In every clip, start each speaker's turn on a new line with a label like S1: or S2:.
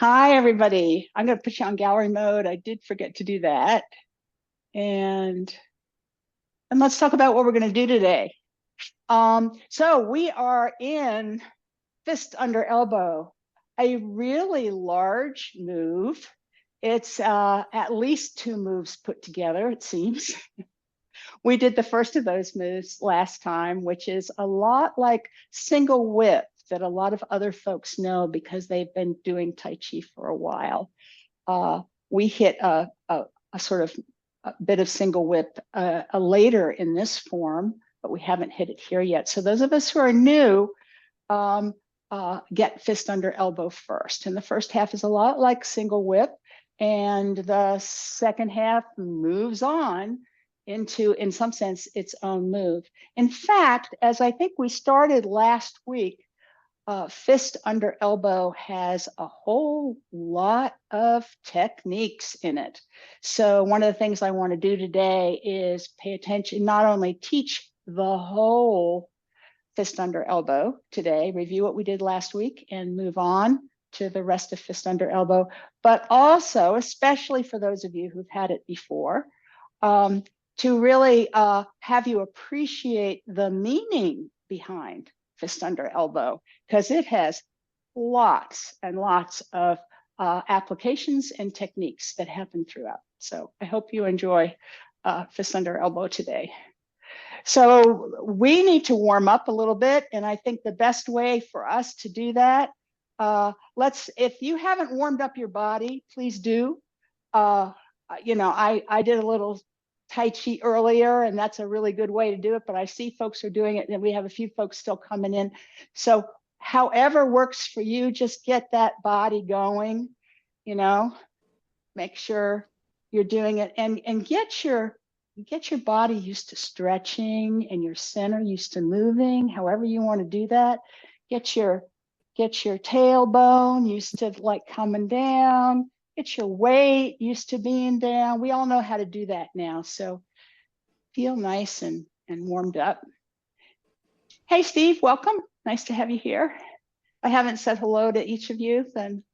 S1: Hi, everybody. I'm going to put you on gallery mode. I did forget to do that. And, and let's talk about what we're going to do today. So we are in fist under elbow, a really large move. It's at least two moves put together, it seems. We did the first of those moves last time, which is a lot like single whip that a lot of other folks know because they've been doing Tai Chi for a while. We hit a sort of a bit of single whip later in this form, but we haven't hit it here yet. So those of us who are new get fist under elbow first. And the first half is a lot like single whip. And the second half moves on into, in some sense, its own move. In fact, as I think we started last week, fist under elbow has a whole lot of techniques in it. So one of the things I want to do today is pay attention, not only teach the whole fist under elbow today, review what we did last week and move on to the rest of fist under elbow, but also, especially for those of you who've had it before, to really have you appreciate the meaning behind fist under elbow, because it has lots and lots of applications and techniques that happen throughout. So I hope you enjoy fist under elbow today. So we need to warm up a little bit, and I think the best way for us to do that, if you haven't warmed up your body, please do. I did a little Tai Chi earlier, and that's a really good way to do it, but I see folks are doing it, and we have a few folks still coming in. So however works for you, just get that body going, make sure you're doing it, and get your body used to stretching and your center used to moving, however you want to do that. Get your tailbone used to like coming down. Get your weight used to being down. We all know how to do that now. So feel nice and warmed up. Hey, Steve, welcome. Nice to have you here. I haven't said hello to each of you, then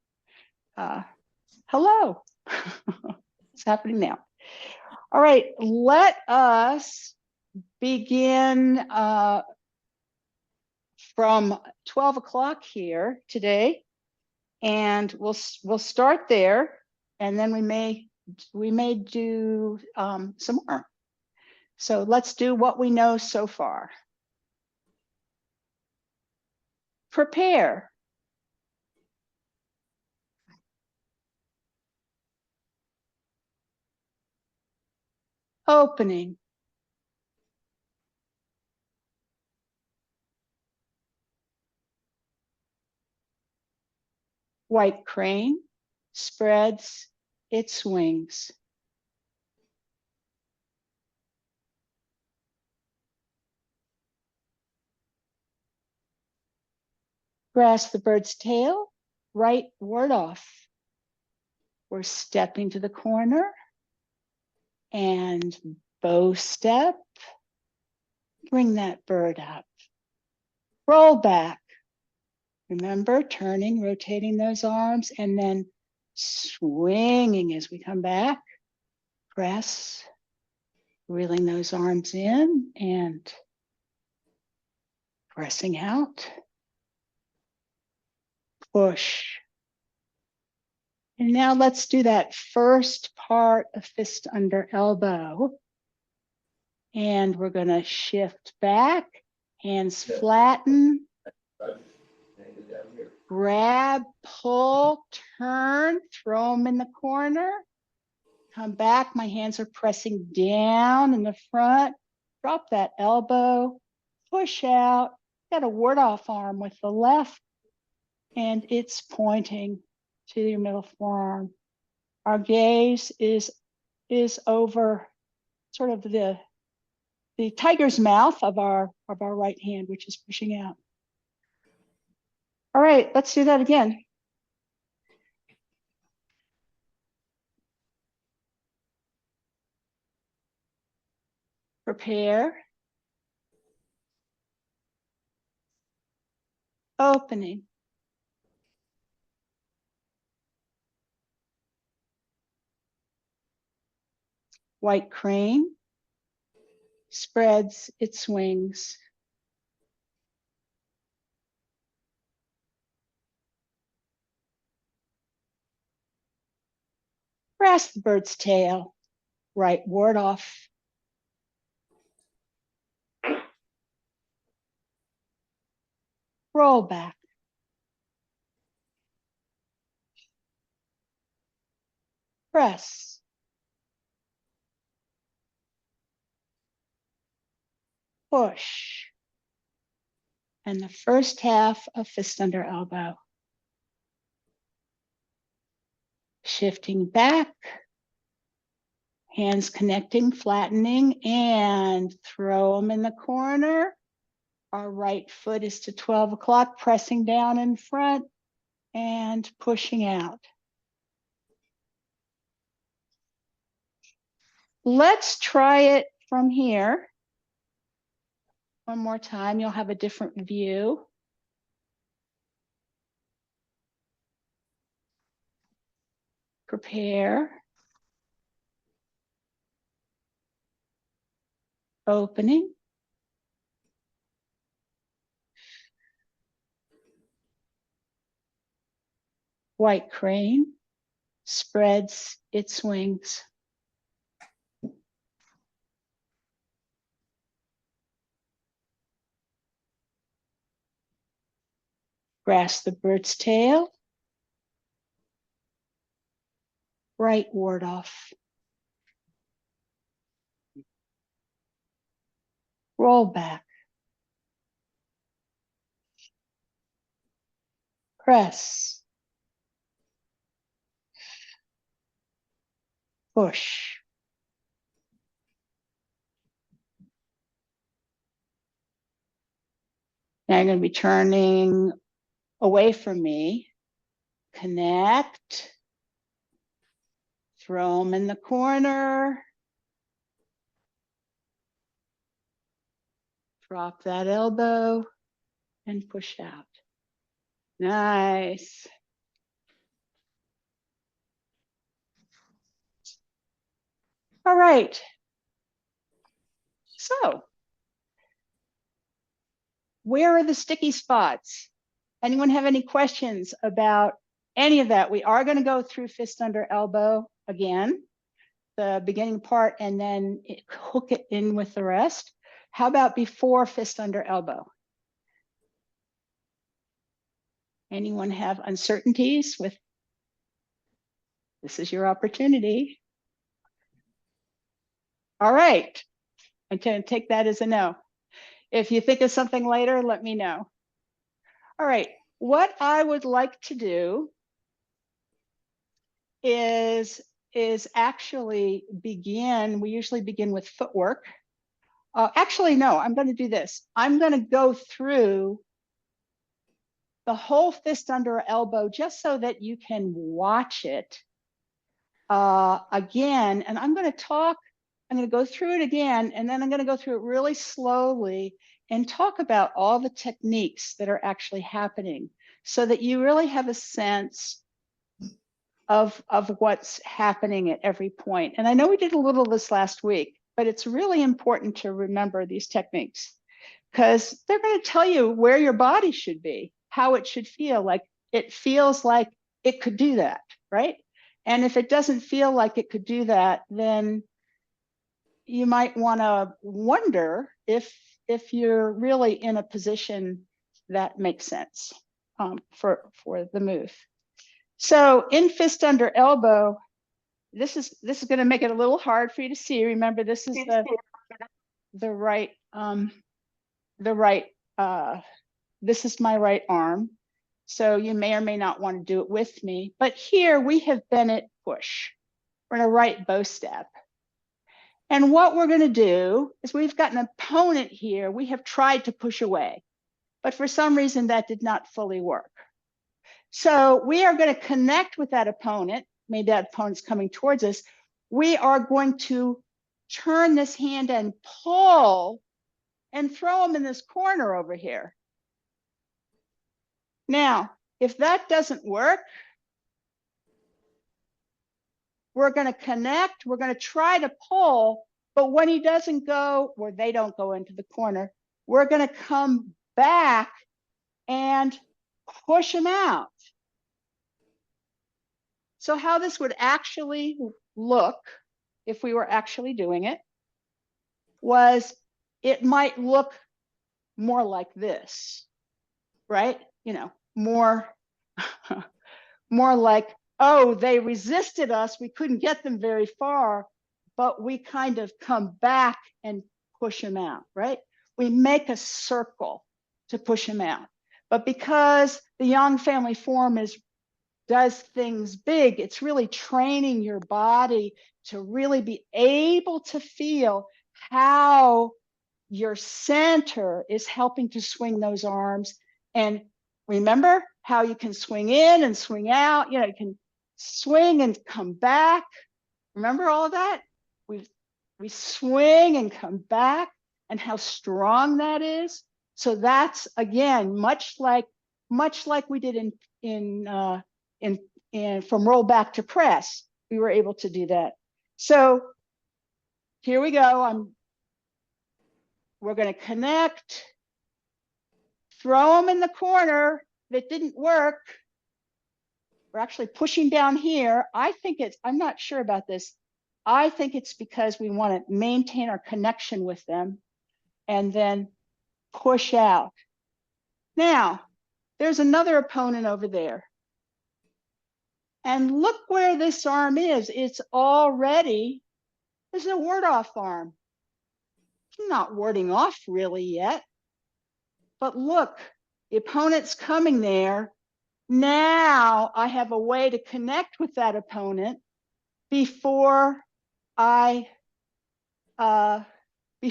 S1: hello. What's happening now? All right, let us begin from 12 o'clock here today. And we'll start there, and then we may do some more. So let's do what we know so far. Prepare. Opening. White crane spreads its wings. Grasp the bird's tail, right ward off. We're stepping to the corner and bow step. Bring that bird up. Roll back. Remember, turning, rotating those arms, and then swinging as we come back. Press, reeling those arms in and pressing out. Push. And now let's do that first part of fist under elbow. And we're going to shift back, hands flatten, grab, pull, turn, throw them in the corner. Come back, my hands are pressing down in the front. Drop that elbow, push out. Got a ward off arm with the left, and it's pointing to your middle forearm. Our gaze is over sort of the tiger's mouth of our right hand, which is pushing out. All right, let's do that again. Prepare. Opening. White crane spreads its wings. Grasp the bird's tail, right ward off. Roll back. Press. Push. And the first half of fist under elbow. Shifting back. Hands connecting, flattening, and throw them in the corner. Our right foot is to 12 o'clock, pressing down in front and pushing out. Let's try it from here. One more time, you'll have a different view. Prepare. Opening. White crane spreads its wings. Grasp the bird's tail. Right ward off. Roll back. Press. Push. Now you're going to be turning away from me. Connect. Throw them in the corner. Drop that elbow and push out. Nice. All right. So, where are the sticky spots? Anyone have any questions about any of that? We are going to go through fist under elbow again, the beginning part, and then hook it in with the rest. How about before fist under elbow? Anyone have uncertainties with? This is your opportunity. All right. I'm going to take that as a no. If you think of something later, let me know. All right. What I would like to do is actually begin. We usually begin with footwork. Actually, no, I'm going to do this. I'm going to go through the whole fist under elbow just so that you can watch it again. And I'm going to talk, I'm going to go through it again, and then I'm going to go through it really slowly and talk about all the techniques that are actually happening so that you really have a sense of what's happening at every point. And I know we did a little of this last week, but it's really important to remember these techniques because they're going to tell you where your body should be, how it should feel. Like it feels like it could do that, right? And if it doesn't feel like it could do that, then you might want to wonder if you're really in a position that makes sense for the move. So in fist under elbow, this is going to make it a little hard for you to see. Remember, this is the right this is my right arm. So you may or may not want to do it with me. But here we have Bennett push. We're in a right bow step. And what we're going to do is we've got an opponent here. We have tried to push away, but for some reason that did not fully work. So we are going to connect with that opponent. Maybe that opponent's coming towards us. We are going to turn this hand and pull and throw them in this corner over here. Now, if that doesn't work, we're going to connect, we're going to try to pull, but when he doesn't go, or they don't go into the corner, we're going to come back and push him out. So how this would actually look if we were actually doing it was, it might look more like this, right? You know, more like, oh, they resisted us, we couldn't get them very far, but we kind of come back and push them out, right? We make a circle to push them out. But because the Yang family form does things big, it's really training your body to really be able to feel how your center is helping to swing those arms. And remember how you can swing in and swing out, you know, you can swing and come back. Remember all of that? We swing and come back, and how strong that is. So that's, again, much like we did in from roll back to press, we were able to do that. So here we go. We're going to connect, throw them in the corner. If it didn't work, we're actually pushing down here. I'm not sure about this. I think it's because we want to maintain our connection with them and then push out. Now, there's another opponent over there. And look where this arm is. It's already, there's a ward off arm. I'm not warding off really yet. But look, the opponent's coming there. Now I have a way to connect with that opponent before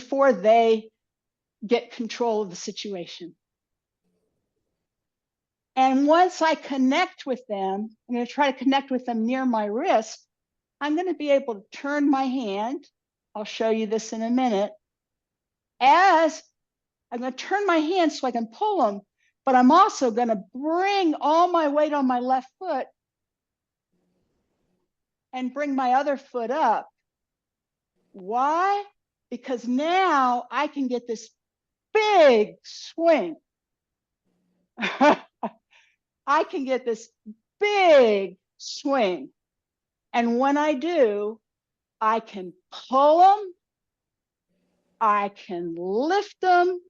S1: they get control of the situation. And once I connect with them, I'm going to try to connect with them near my wrist. I'm going to be able to turn my hand. I'll show you this in a minute. As I'm going to turn my hand so I can pull them, but I'm also going to bring all my weight on my left foot and bring my other foot up. Why? Because now I can get this big swing. I can get this big swing. And when I do, I can pull them, I can lift them,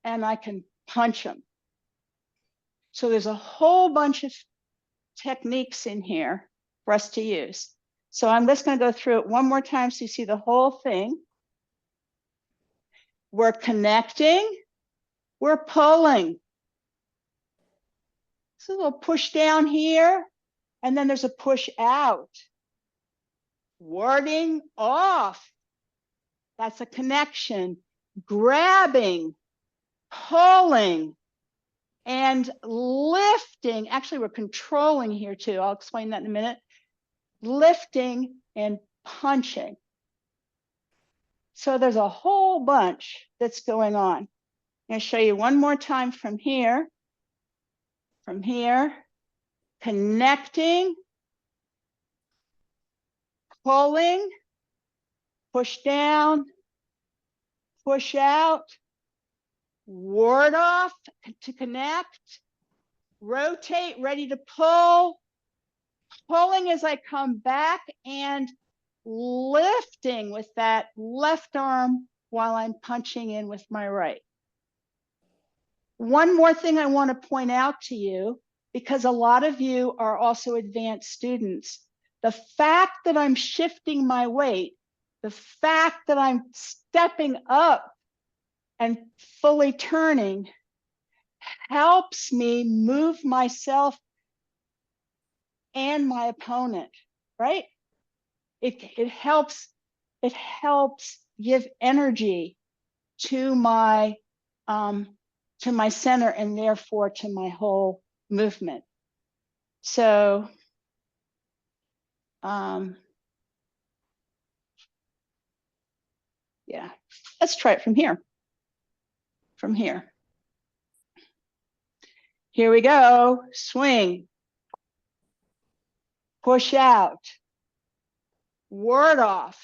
S1: and I can punch them. So there's a whole bunch of techniques in here for us to use. So I'm just going to go through it one more time so you see the whole thing. We're connecting, we're pulling. So a little push down here, and then there's a push out. Warding off. That's a connection. Grabbing, pulling, and lifting. Actually, we're controlling here too. I'll explain that in a minute. Lifting and punching. So there's a whole bunch that's going on. I'm going to show you one more time from here. From here, connecting, pulling, push down, push out, ward off to connect, rotate, ready to pull, pulling as I come back, and lifting with that left arm while I'm punching in with my right. One more thing I want to point out to you, because a lot of you are also advanced students. The fact that I'm shifting my weight, the fact that I'm stepping up and fully turning, helps me move myself and my opponent, right? It helps give energy to my center, and therefore to my whole movement. So yeah, let's try it from here. From here. Here we go. Swing. Push out. ward off,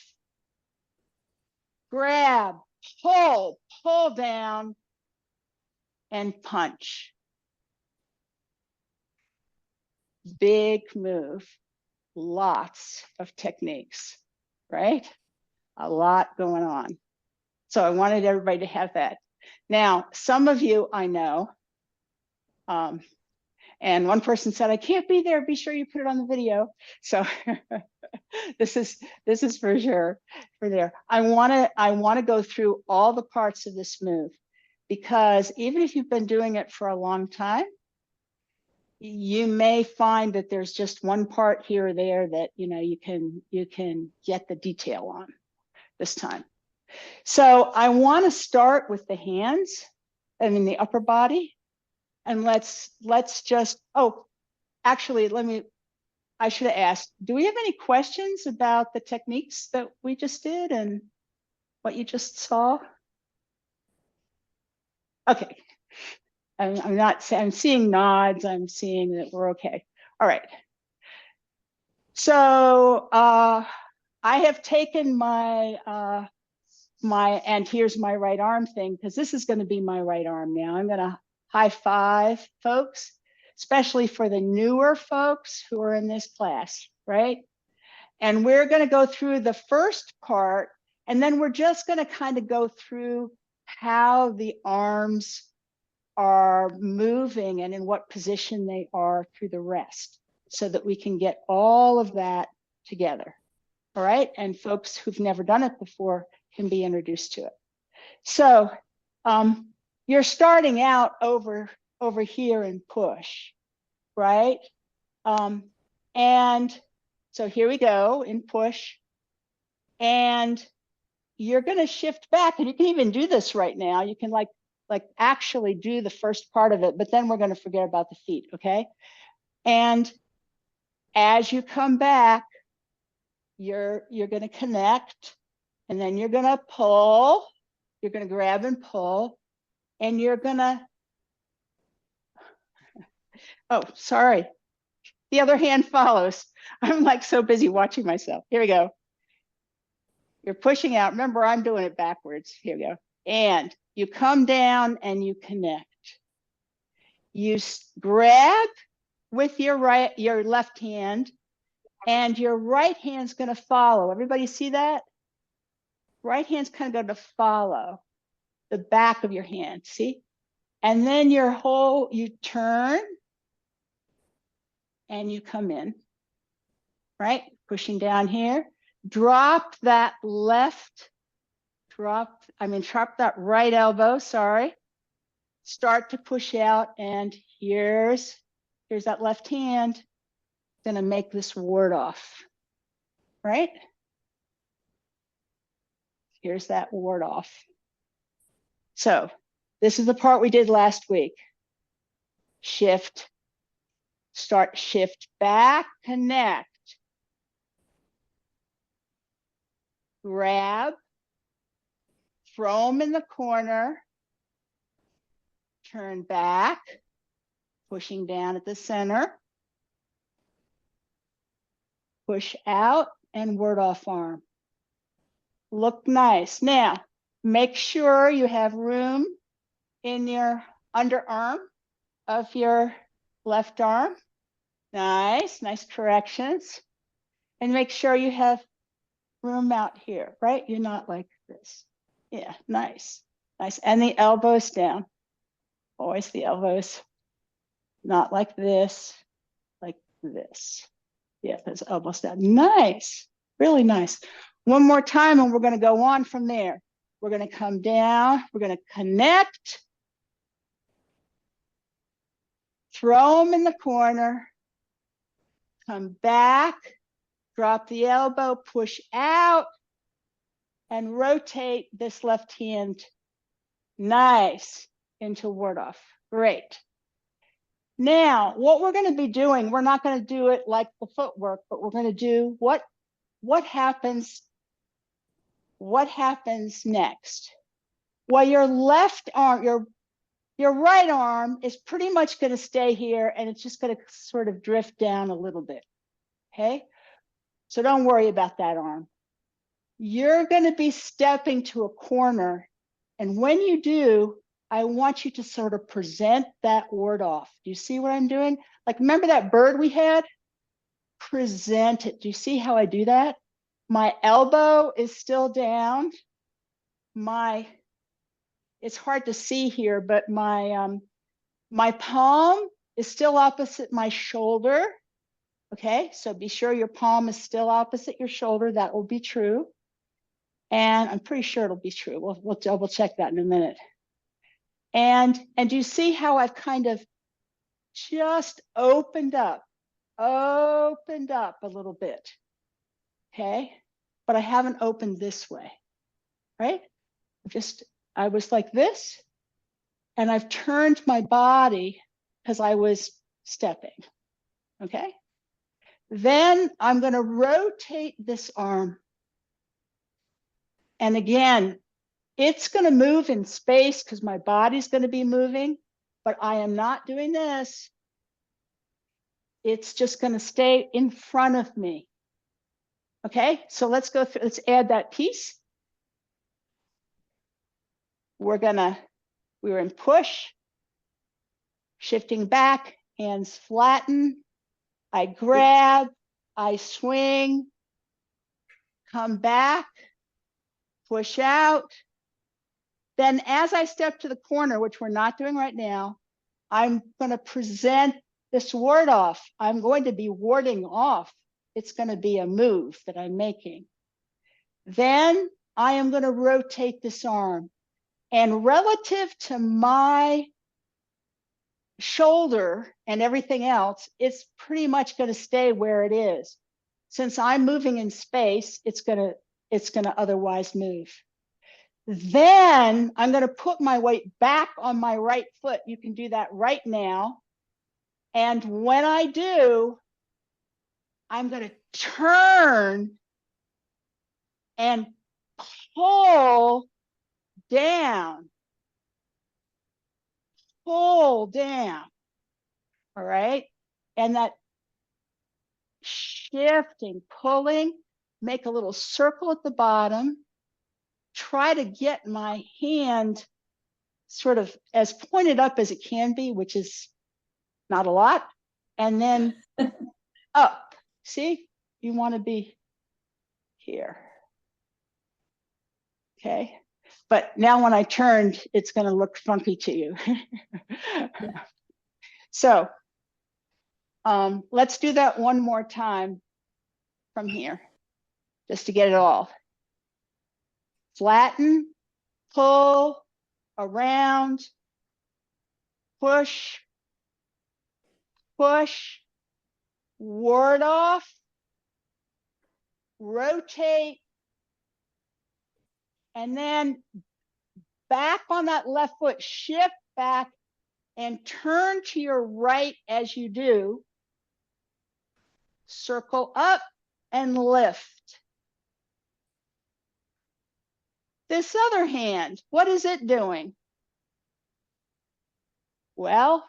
S1: grab, pull down, and punch. Big move, lots of techniques, right? A lot going on. So I wanted everybody to have that. Now, some of you I know, and one person said, I can't be there, be sure you put it on the video. So this is for sure for there. I wanna go through all the parts of this move, because even if you've been doing it for a long time, you may find that there's just one part here or there that you can get the detail on this time. So I want to start with the hands and in the upper body, and let's just, oh, actually, I should have asked, do we have any questions about the techniques that we just did and what you just saw? Okay. I'm seeing nods. I'm seeing that we're okay. All right. So I have taken my and here's my right arm thing, because this is going to be my right arm now. I'm going to high five folks, especially for the newer folks who are in this class, right? And we're going to go through the first part, and then we're just going to kind of go through how the arms are moving and in what position they are through the rest, so that we can get all of that together. All right, and folks who've never done it before can be introduced to it. So you're starting out over here in push, right? And so here we go in push, and you're going to shift back, and you can even do this right now. You can like actually do the first part of it, but then we're going to forget about the feet, okay? And as you come back, you're going to connect, and then you're going to pull. You're going to grab and pull, and you're going to, oh, sorry. The other hand follows. I'm like so busy watching myself. Here we go. You're pushing out. Remember, I'm doing it backwards. Here we go. And you come down and you connect. You grab with your left hand, and your right hand's going to follow. Everybody see that? Right hand's kind of going to follow the back of your hand, see? And then you turn and you come in, right? Pushing down here. Drop that drop that right elbow, sorry. Start to push out, and here's that left hand. Gonna make this ward off, right? Here's that ward off. So this is the part we did last week. Shift, start, shift back, connect. Grab, throw them in the corner, turn back, pushing down at the center, push out, and ward off arm. Look nice. Now, make sure you have room in your underarm of your left arm. Nice, nice corrections. And make sure you have room out here, right? You're not like this. Yeah, nice, nice. And the elbows down. Always the elbows. Not like this, like this. Yeah, those elbows down. Nice, really nice. One more time, and we're going to go on from there. We're going to come down. We're going to connect. Throw them in the corner. Come back. Drop the elbow. Push out. And rotate this left hand. Nice. Into ward off. Great. Now, what we're going to be doing, we're not going to do it like the footwork, but we're going to do what happens next. Well, your left arm, your right arm is pretty much going to stay here, and it's just going to sort of drift down a little bit. Okay. So don't worry about that arm. You're going to be stepping to a corner. And when you do, I want you to sort of present that word off. Do you see what I'm doing? Like, remember that bird we had? Present it. Do you see how I do that? My elbow is still down. It's hard to see here, but my palm is still opposite my shoulder. Okay, so be sure your palm is still opposite your shoulder. That will be true. And I'm pretty sure it'll be true. We'll double check that in a minute. And you see how I've kind of just opened up a little bit. Okay, but I haven't opened this way, right? I was like this, and I've turned my body because I was stepping. Okay, then I'm going to rotate this arm. And again, it's going to move in space because my body's going to be moving, but I am not doing this. It's just going to stay in front of me. Okay, so let's go through, let's add that piece. We were in push, shifting back, hands flatten. I grab, I swing, come back, push out. Then as I step to the corner, which we're not doing right now, I'm going to present this ward off. I'm going to be warding off. It's going to be a move that I'm making. Then I am going to rotate this arm. And relative to my shoulder and everything else, it's pretty much going to stay where it is. Since I'm moving in space, it's going to otherwise move. Then I'm going to put my weight back on my right foot. You can do that right now. And when I do, I'm going to turn and pull down. Pull down. All right. And that shifting, pulling, make a little circle at the bottom. Try to get my hand sort of as pointed up as it can be, which is not a lot. And then up. See, you want to be here. Okay. But now when I turned, it's going to look funky to you. So let's do that one more time from here, just to get it all. Flatten, pull, around, push, push, ward off, rotate, and then back on that left foot, shift back and turn to your right as you do. Circle up and lift. This other hand, what is it doing? Well,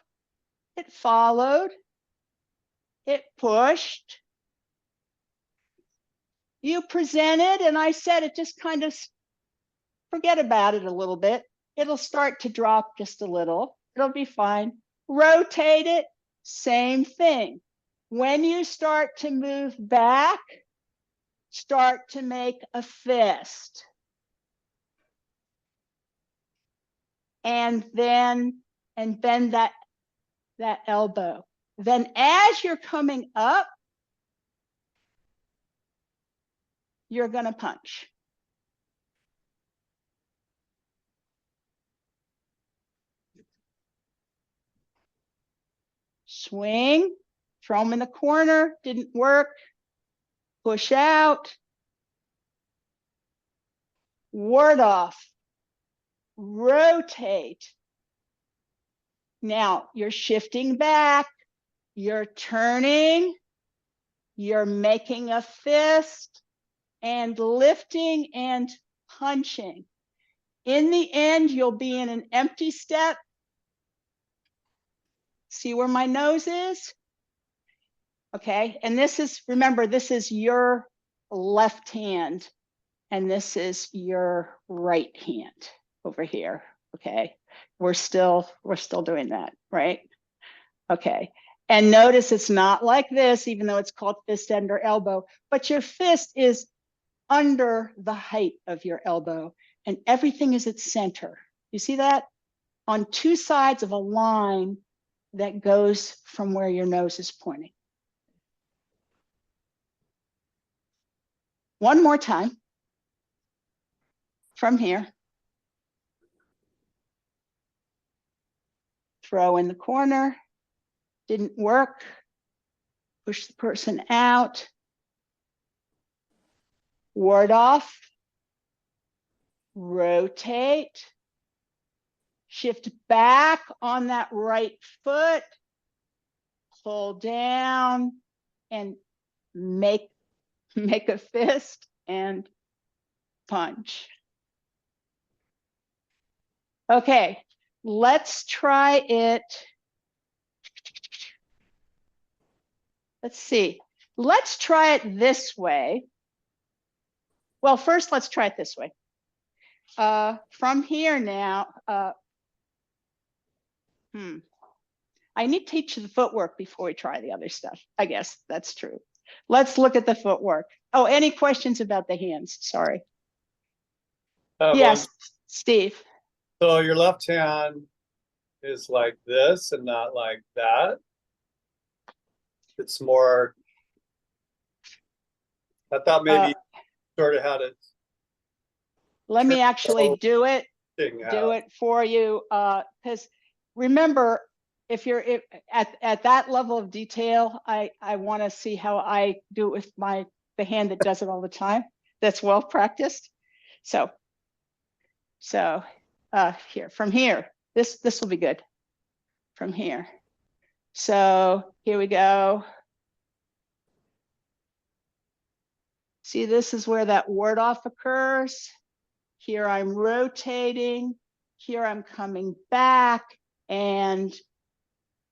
S1: it followed, it pushed, you presented, and I said it just kind of forget about it a little bit. It'll start to drop just a little. It'll be fine. Rotate it, same thing. When you start to move back, start to make a fist. And bend that elbow. Then as you're coming up, you're going to punch. Swing, throw them in the corner, didn't work. Push out. Ward off. Rotate. Now you're shifting back, you're turning, you're making a fist and lifting and punching. In the end, you'll be in an empty step. See where my nose is? Okay, and this is, remember, this is your left hand, and this is your right hand over here. Okay, we're still doing that, right? Okay, and notice it's not like this, even though it's called fist under elbow, but your fist is under the height of your elbow, and everything is at center. You see that? On two sides of a line that goes from where your nose is pointing. One more time. From here. Throw in the corner. Didn't work. Push the person out. Ward off. Rotate. Shift back on that right foot. Pull down and make a fist and punch. Okay, let's try it. Let's see. Let's try it this way. Well, first, let's try it this way. From here now, I need to teach you the footwork before we try the other stuff. I guess that's true. Let's look at the footwork. Oh, any questions about the hands? Sorry. Yes, Steve.
S2: So your left hand is like this and not like that. It's more, I thought maybe sort of had it.
S1: Let me actually do it for you. Because remember, if you're at that level of detail, I want to see how I do it with the hand that does it all the time. That's well practiced. So here, from here, this will be good. From here. So here we go. See, this is where that ward off occurs. Here I'm rotating. Here I'm coming back, and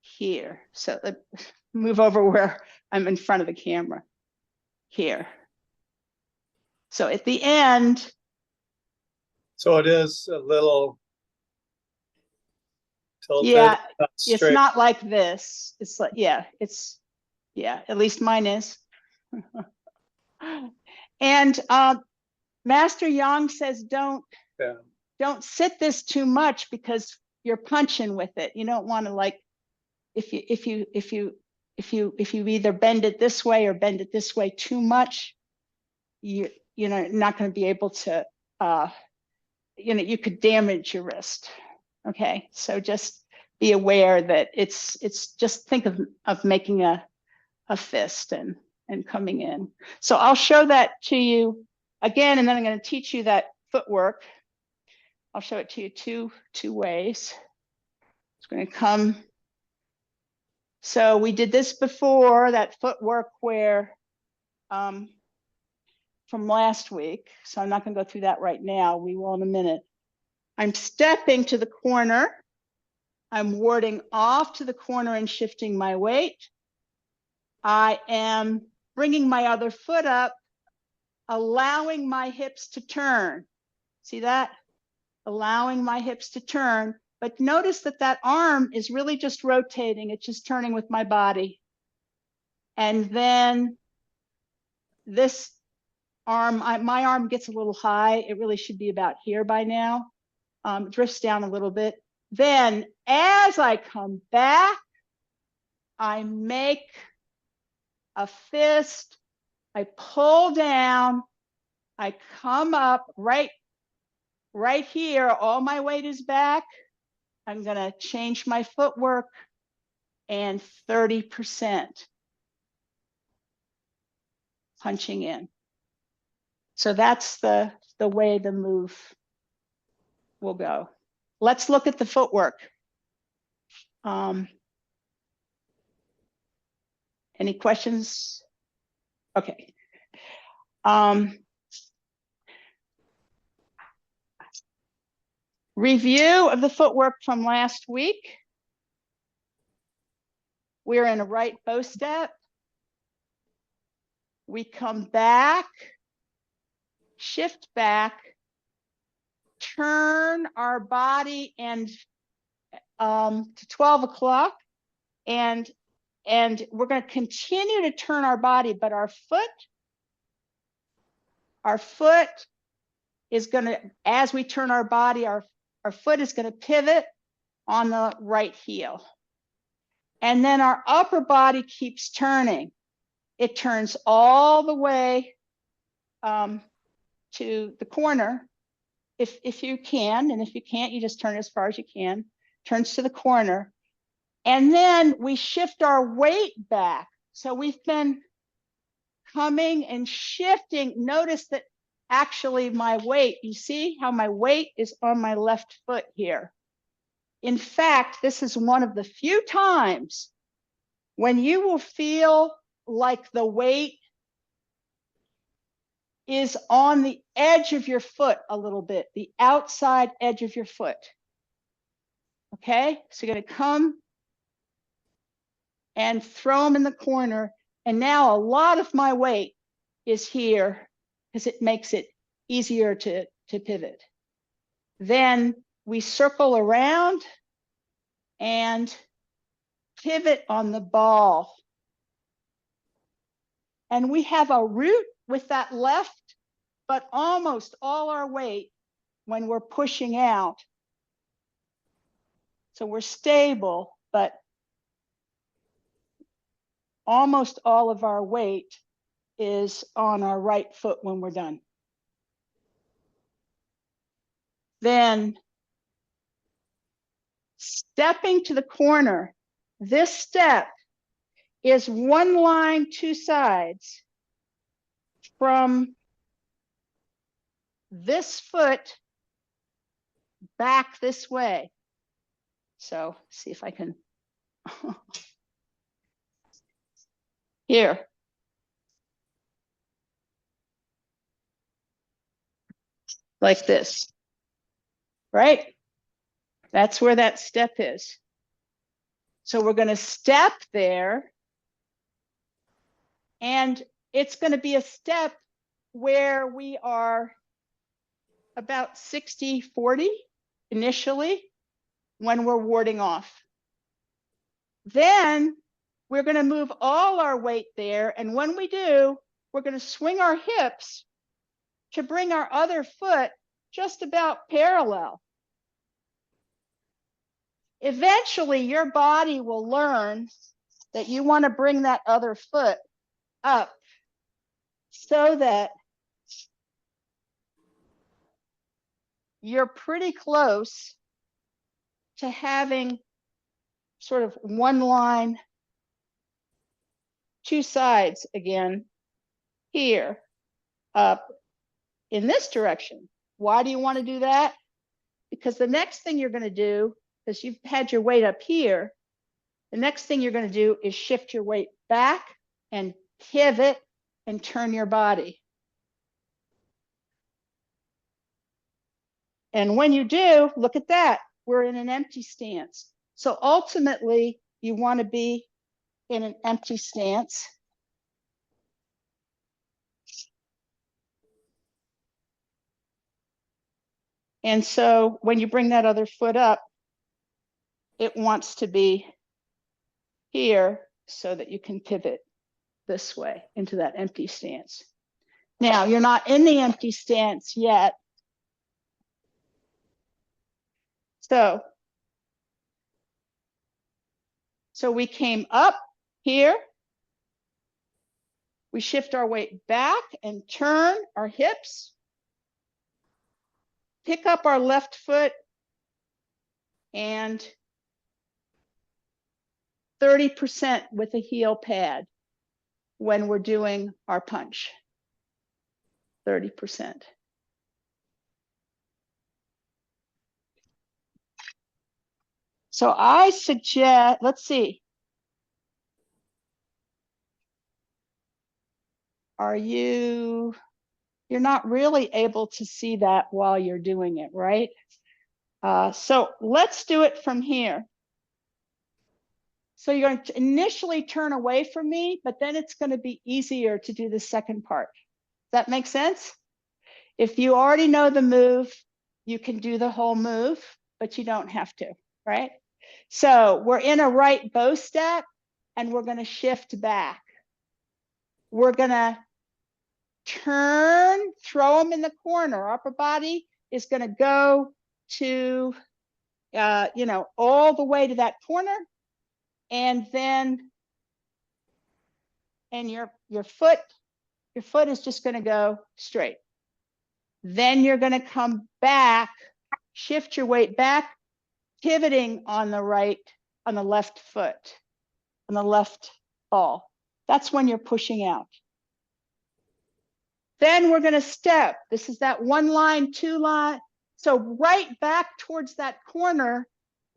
S1: here. So move over where I'm in front of the camera. Here. So at the end.
S2: So it is a little tilted.
S1: Yeah, it's not like this. It's like, yeah, at least mine is. And Master Yang says don't sit this too much because you're punching with it. You don't want to, like, if you either bend it this way or bend it this way too much, you're not going to be able to you could damage your wrist. Okay, so just be aware that it's just think of making a fist and coming in. So I'll show that to you again, and then I'm going to teach you that footwork. I'll show it to you two ways. It's going to come. So we did this before, that footwork where from last week. So I'm not going to go through that right now. We will in a minute. I'm stepping to the corner. I'm warding off to the corner and shifting my weight. I am bringing my other foot up, allowing my hips to turn. See that? Allowing my hips to turn. But notice that arm is really just rotating. It's just turning with my body. And then this arm, my arm gets a little high. It really should be about here by now. Drifts down a little bit. Then as I come back, I make a fist. I pull down. I come up right here. All my weight is back. I'm going to change my footwork and 30% punching in. So that's the way the move will go. Let's look at the footwork. Any questions? Okay. Review of the footwork from last week. We're in a right bow step. we come back, shift back, turn our body and to 12 o'clock, and we're going to continue to turn our body, but our foot is going to, as we turn our body, our foot is going to pivot on the right heel. And then our upper body keeps turning. It turns all the way to the corner, if you can, and if you can't, you just turn as far as you can. Turns to the corner. And then we shift our weight back. So we've been coming and shifting. Notice that actually my weight, you see how my weight is on my left foot here. In fact, this is one of the few times when you will feel like the weight is on the edge of your foot a little bit, the outside edge of your foot. Okay, so you're going to come and throw them in the corner. And now a lot of my weight is here because it makes it easier to pivot. Then we circle around and pivot on the ball. And we have a root with that left, but almost all our weight when we're pushing out. So we're stable, but almost all of our weight is on our right foot when we're done. Then stepping to the corner, this step is one line, two sides from this foot back this way. So see if I can, here. Like this, right? That's where that step is. So we're going to step there, and it's going to be a step where we are about 60-40 initially when we're warding off. Then we're going to move all our weight there, and when we do, we're going to swing our hips to bring our other foot just about parallel. Eventually, your body will learn that you want to bring that other foot up so that you're pretty close to having sort of one line, two sides again, here, up in this direction. Why do you want to do that? Because the next thing you're going to do, because you've had your weight up here, the next thing you're going to do is shift your weight back and pivot and turn your body. And when you do, look at that, we're in an empty stance. So ultimately, you want to be in an empty stance. And so when you bring that other foot up, it wants to be here so that you can pivot this way into that empty stance. Now, you're not in the empty stance yet. So we came up here. We shift our weight back and turn our hips. Pick up our left foot and 30% with a heel pad when we're doing our punch. 30%. So I suggest, let's see. You're not really able to see that while you're doing it, right? So let's do it from here. So you're going to initially turn away from me, but then it's going to be easier to do the second part. Does that make sense? If you already know the move, you can do the whole move, but you don't have to, right? So we're in a right bow step and we're going to shift back. We're going to turn, throw them in the corner. Upper body is going to go to, all the way to that corner. And then, and your foot is just going to go straight. Then you're going to come back, shift your weight back, pivoting on the left foot, on the left ball. That's when you're pushing out. Then we're going to step. This is that 1 line, 2 line. So right back towards that corner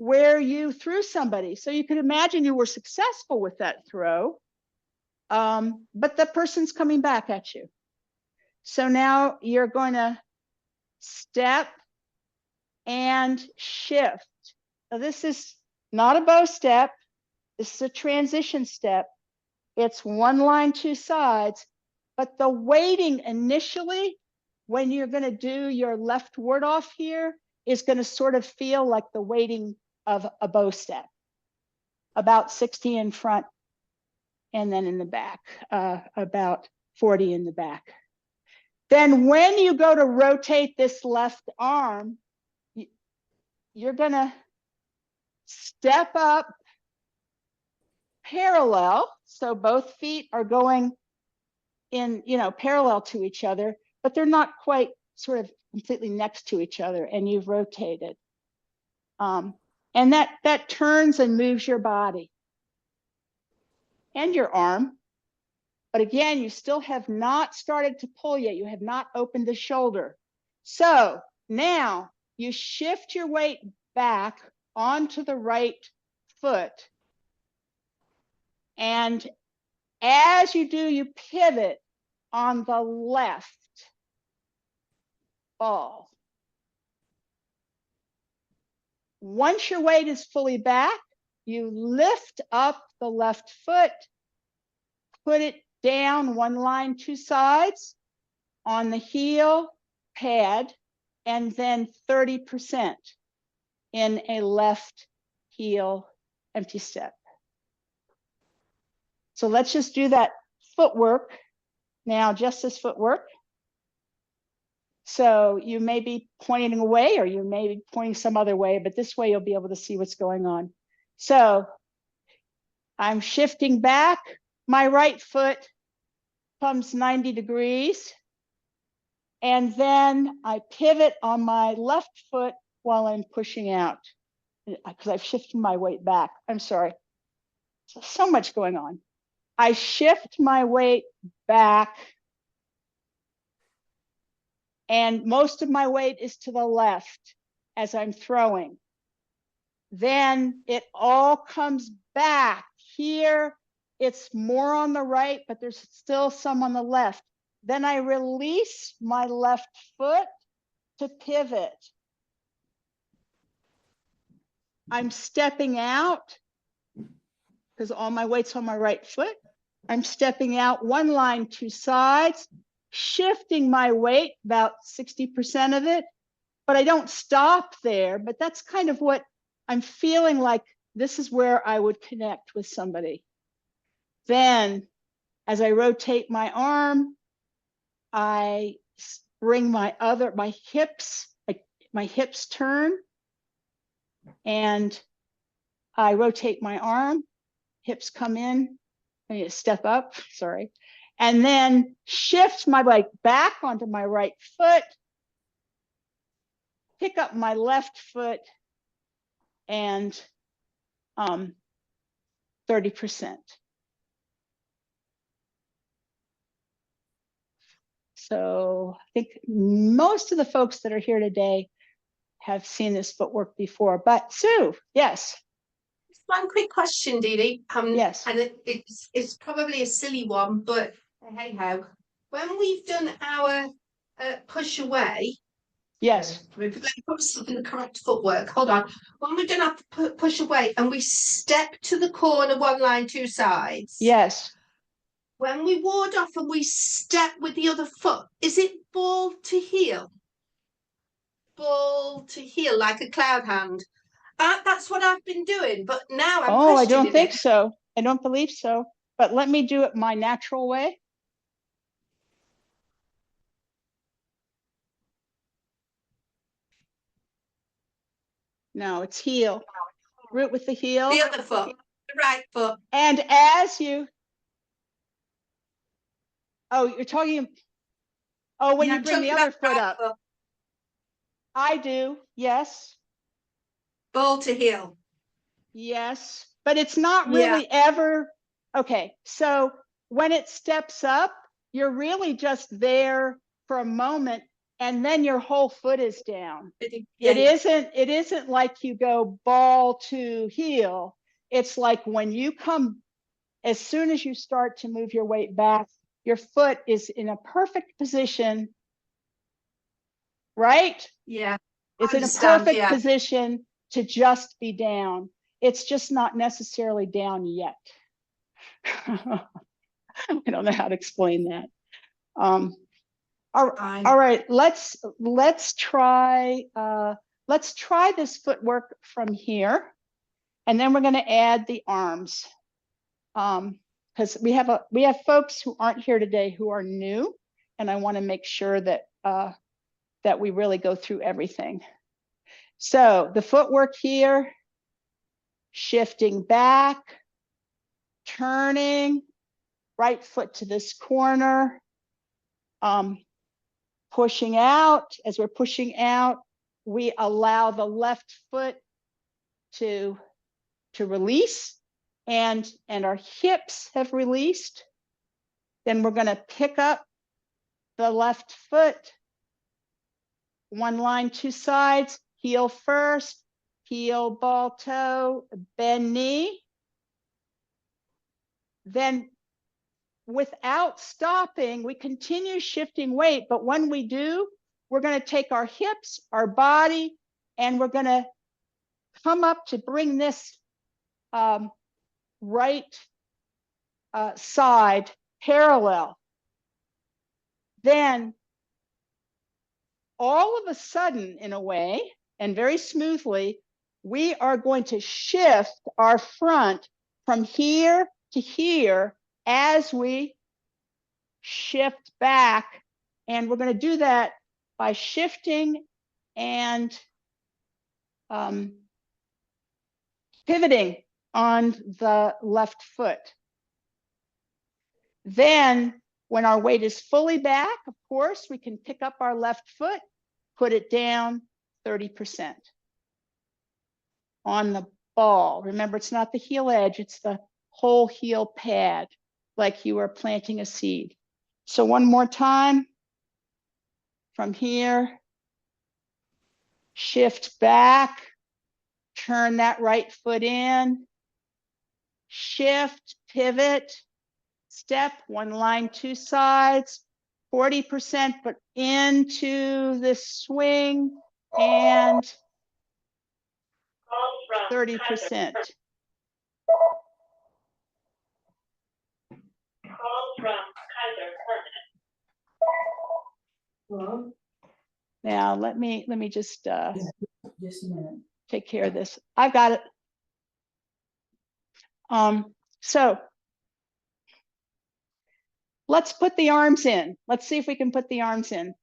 S1: where you threw somebody. So you could imagine you were successful with that throw, but the person's coming back at you. So now you're going to step and shift. Now this is not a bow step. This is a transition step. It's 1 line, 2 sides, but the weighting initially, when you're going to do your left ward off here, is going to sort of feel like the weighting of a bow step, about 60 in front and then in the back, about 40 in the back. Then when you go to rotate this left arm, you're going to step up parallel. So both feet are going in, parallel to each other, but they're not quite sort of completely next to each other, and you've rotated. And that turns and moves your body and your arm. But again, you still have not started to pull yet. You have not opened the shoulder. So now you shift your weight back onto the right foot. And as you do, you pivot on the left ball. Once your weight is fully back, you lift up the left foot, put it down 1 line, 2 sides on the heel pad, and then 30% in a left heel empty step. So let's just do that footwork now, just this footwork. So you may be pointing away or you may be pointing some other way, but this way you'll be able to see what's going on. So I'm shifting back. My right foot comes 90 degrees. And then I pivot on my left foot while I'm pushing out because I've shifted my weight back. I'm sorry. So much going on. I shift my weight back. And most of my weight is to the left as I'm throwing. Then it all comes back. Here, it's more on the right, but there's still some on the left. Then I release my left foot to pivot. I'm stepping out because all my weight's on my right foot. I'm stepping out 1 line, 2 sides, shifting my weight, about 60% of it, but I don't stop there. But that's kind of what I'm feeling like. This is where I would connect with somebody. Then as I rotate my arm, I bring my hips turn, and I rotate my arm, hips come in, I need to step up, sorry, and then shift my weight back onto my right foot, pick up my left foot, and 30%. So I think most of the folks that are here today have seen this footwork before. But Sue, yes.
S3: One quick question, Dee Dee.
S1: Yes.
S3: And it's probably a silly one, but hey ho. When we've done our push away,
S1: Yes,
S3: Let me put something in the correct footwork. Hold on. When we're done have to push away and we step to the corner, one line, two sides.
S1: yes.
S3: When we ward off and we step with the other foot, is it ball to heel? Ball to heel, like a cloud hand. That's what I've been doing, but now I'm
S1: Oh, I
S3: questioning
S1: don't think
S3: it.
S1: so. I don't believe so. But let me do it my natural way. No, it's heel. Root with the heel.
S3: The other foot, the right foot.
S1: And as you, oh, you're talking, oh, when
S3: Yeah,
S1: you
S3: I'm
S1: bring the
S3: talking
S1: other
S3: about
S1: foot
S3: right
S1: up.
S3: foot.
S1: I do, yes,
S3: Ball to heel.
S1: yes, but it's not
S3: Yeah.
S1: really ever, okay, so when it steps up, you're really just there for a moment and then your whole foot is down.
S3: Yeah.
S1: It isn't like you go ball to heel. It's like when you come, as soon as you start to move your weight back, your foot is in a perfect position, right?
S3: Yeah.
S1: It's in a
S3: Understand,
S1: perfect
S3: yeah.
S1: position to just be down. It's just not necessarily down yet. I don't know how to explain that. All right, let's try this footwork from here, and then we're going to add the arms, because we have folks who aren't here today who are new, and I want to make sure that that we really go through everything. So the footwork here, shifting back, turning, right foot to this corner, pushing out. As we're pushing out, we allow the left foot to release, and our hips have released. Then we're going to pick up the left foot, one line, two sides, heel first, heel, ball, toe, bend knee. Then without stopping, we continue shifting weight, but when we do, we're going to take our hips, our body, and we're going to come up to bring this right side parallel. Then all of a sudden, in a way, and very smoothly, we are going to shift our front from here to here as we shift back. And we're going to do that by shifting and pivoting on the left foot. Then when our weight is fully back, of course, we can pick up our left foot, put it down 30% on the ball. Remember, it's not the heel edge, it's the whole heel pad, like you are planting a seed. So one more time, from here, shift back, turn that right foot in, shift, pivot, step, one line, two sides, 40%, but into this swing, and 30%. Now let me just
S4: Just a minute.
S1: take care of this. I've got it. So let's put the arms in. Let's see if we can put the arms in.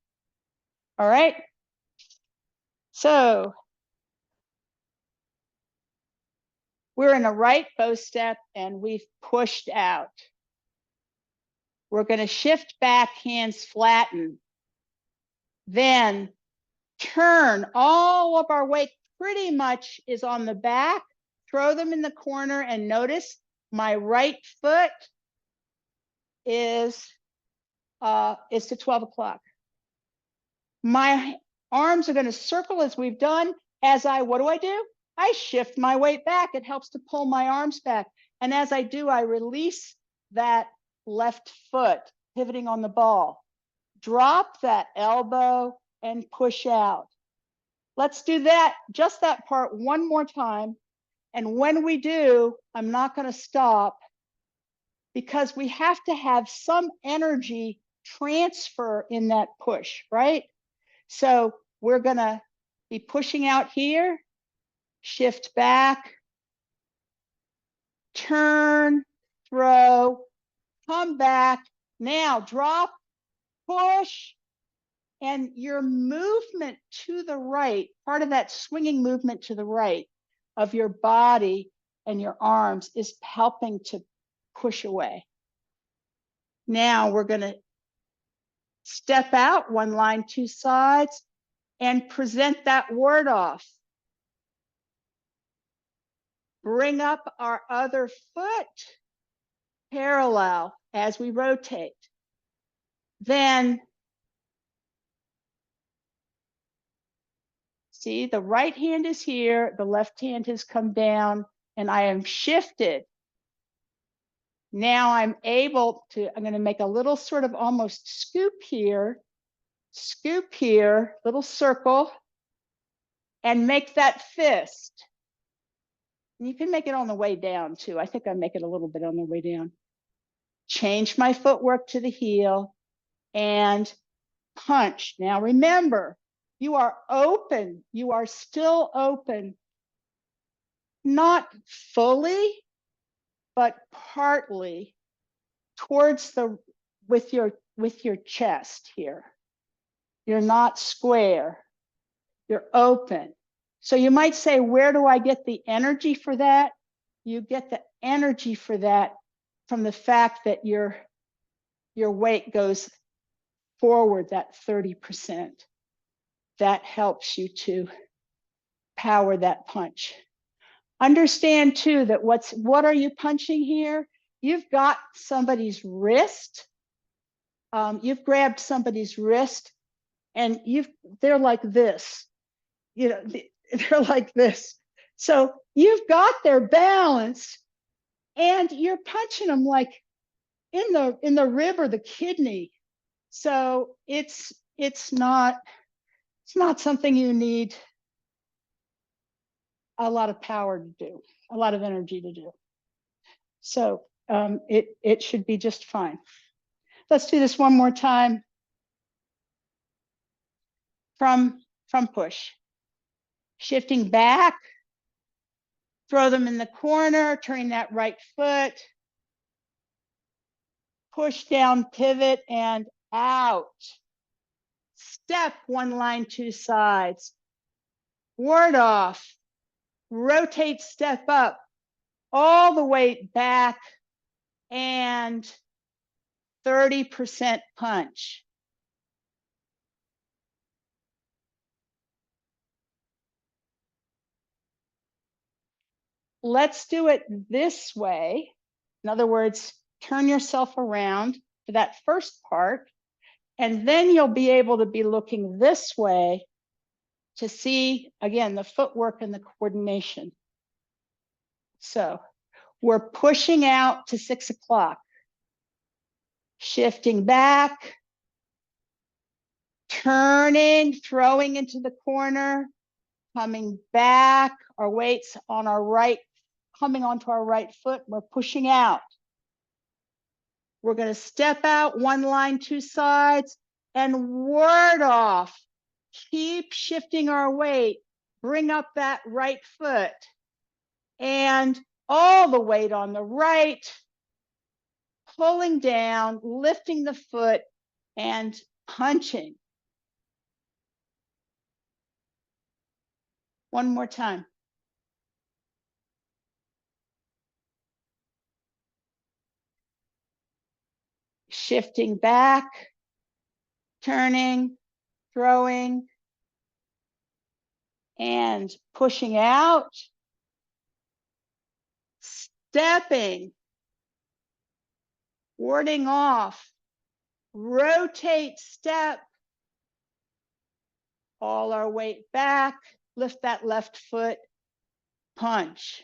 S1: All right. So we're in a right bow step and we've pushed out. We're going to shift back, hands flatten. Then turn. All of our weight pretty much is on the back. Throw them in the corner and notice my right foot is to 12 o'clock. My arms are going to circle as we've done. What do? I shift my weight back. It helps to pull my arms back. And as I do, I release that left foot, pivoting on the ball. Drop that elbow and push out. Let's do that, just that part one more time. And when we do, I'm not going to stop because we have to have some energy transfer in that push, right? So we're going to be pushing out here, shift back, turn, throw, come back. Now drop, push, and your movement to the right, part of that swinging movement to the right of your body and your arms is helping to push away. Now we're going to step out, one line, two sides, and present that word off. Bring up our other foot parallel as we rotate. Then, see, the right hand is here, the left hand has come down, and I am shifted. Now I'm able to, I'm going to make a little sort of almost scoop here, little circle, and make that fist. And you can make it on the way down too. I think I make it a little bit on the way down. Change my footwork to the heel and punch. Now remember, you are open. You are still open. Not fully, but partly towards the, with your chest here. You're not square. You're open. So you might say, where do I get the energy for that? You get the energy for that from the fact that your weight goes forward that 30%. That helps you to power that punch. Understand too that what are you punching here? You've got somebody's wrist. You've grabbed somebody's wrist, and they're like this. You know, they're like this. So you've got their balance, and you're punching them like in the rib or the kidney. So it's not something you need a lot of power to do, a lot of energy to do. So it should be just fine. Let's do this one more time. From push. Shifting back, throw them in the corner, turning that right foot. Push down, pivot, and out. Step, one line, two sides. Ward off. Rotate, step up. All the way back, and 30% punch. Let's do it this way. In other words, turn yourself around for that first part, and then you'll be able to be looking this way to see, again, the footwork and the coordination. So we're pushing out to 6 o'clock, shifting back, turning, throwing into the corner, coming back, our weight's on our right, coming onto our right foot, we're pushing out. We're going to step out, one line, two sides, and ward off. Keep shifting our weight, bring up that right foot, and all the weight on the right, pulling down, lifting the foot, and punching. One more time. Shifting back, turning, throwing, and pushing out. Stepping, warding off, rotate, step, all our weight back, lift that left foot, punch.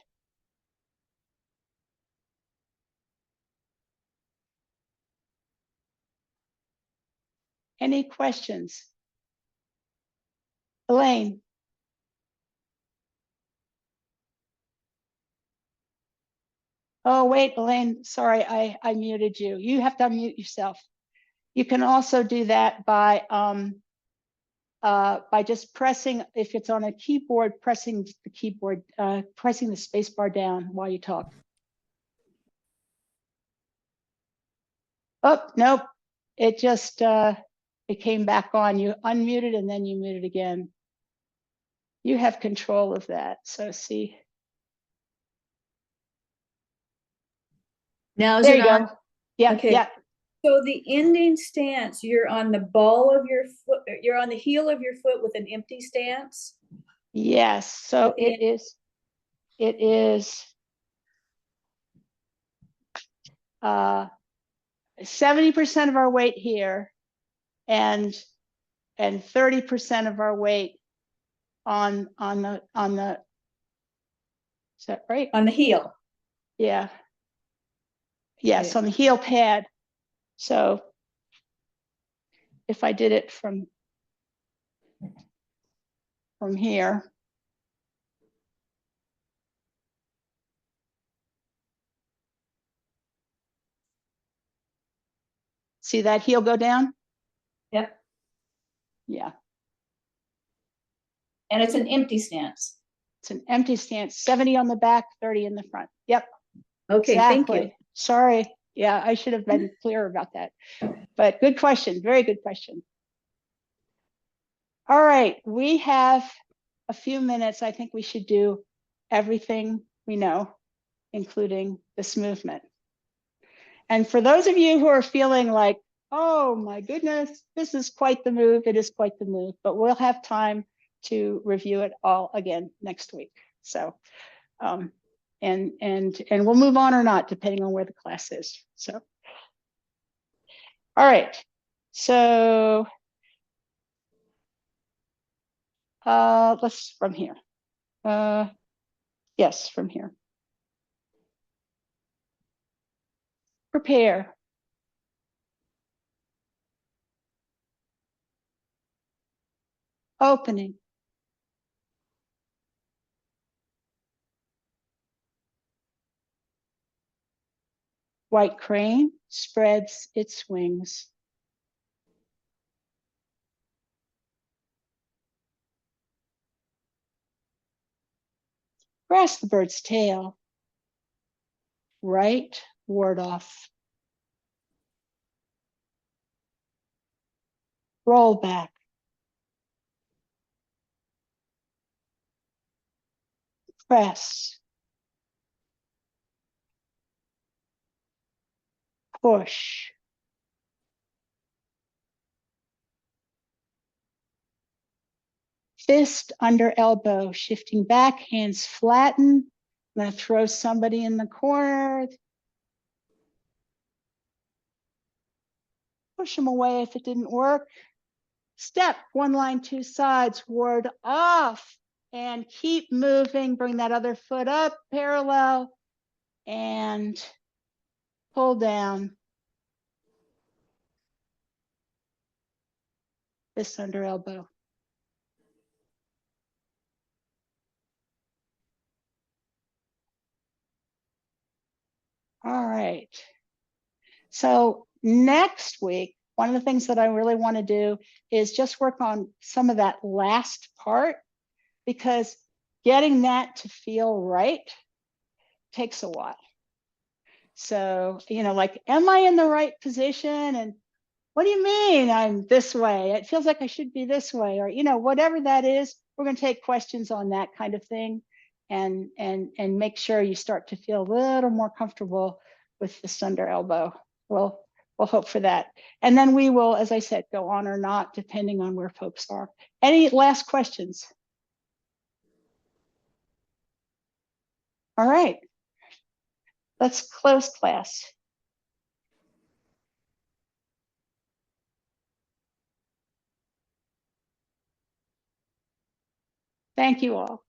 S1: Any questions? Elaine. Oh, wait, Elaine, sorry, I muted you. You have to unmute yourself. You can also do that by just pressing, if it's on a keyboard, pressing the keyboard, pressing the space bar down while you talk. Oh, nope, it just, it came back on. You unmuted and then you muted again. You have control of that, so see.
S5: Now is
S1: There
S5: it
S1: you
S5: on?
S1: go. Yeah,
S5: Okay.
S1: yeah,
S5: So the ending stance, you're on the ball of your foot, you're on the heel of your foot with an empty stance.
S1: yes, so
S5: Okay.
S1: it is 70% of our weight here and 30% of our weight on the is that right?
S5: On the heel.
S1: Yeah. Yes,
S5: Okay.
S1: on the heel pad. So if I did it from here. See that heel go down?
S5: Yep.
S1: Yeah,
S5: And it's an empty stance.
S1: it's an empty stance, 70 on the back, 30 in the front. Yep,
S5: Okay,
S1: exactly.
S5: thank you.
S1: Sorry. Yeah, I should have been clear about that. But good question, very good question. All right, we have a few minutes. I think we should do everything we know, including this movement. And for those of you who are feeling like, oh my goodness, this is quite the move, it is quite the move, but we'll have time to review it all again next week. So, and we'll move on or not, depending on where the class is. So, all right, so let's from here. Yes, from here. Prepare. Opening. White crane spreads its wings. Grasp the bird's tail. Right ward off. Roll back. Press. Push. Fist under elbow, shifting back, hands flatten. I'm going to throw somebody in the corner. Push them away if it didn't work. Step, one line, two sides, ward off. And keep moving. Bring that other foot up, parallel. And pull down. Fist under elbow. All right. So next week, one of the things that I really want to do is just work on some of that last part, because getting that to feel right takes a while. So, you know, like, am I in the right position? And what do you mean I'm this way? It feels like I should be this way, or, you know, whatever that is, we're going to take questions on that kind of thing and make sure you start to feel a little more comfortable with the under elbow. We'll hope for that. And then we will, as I said, go on or not, depending on where folks are. Any last questions? All right. Let's close class. Thank you all.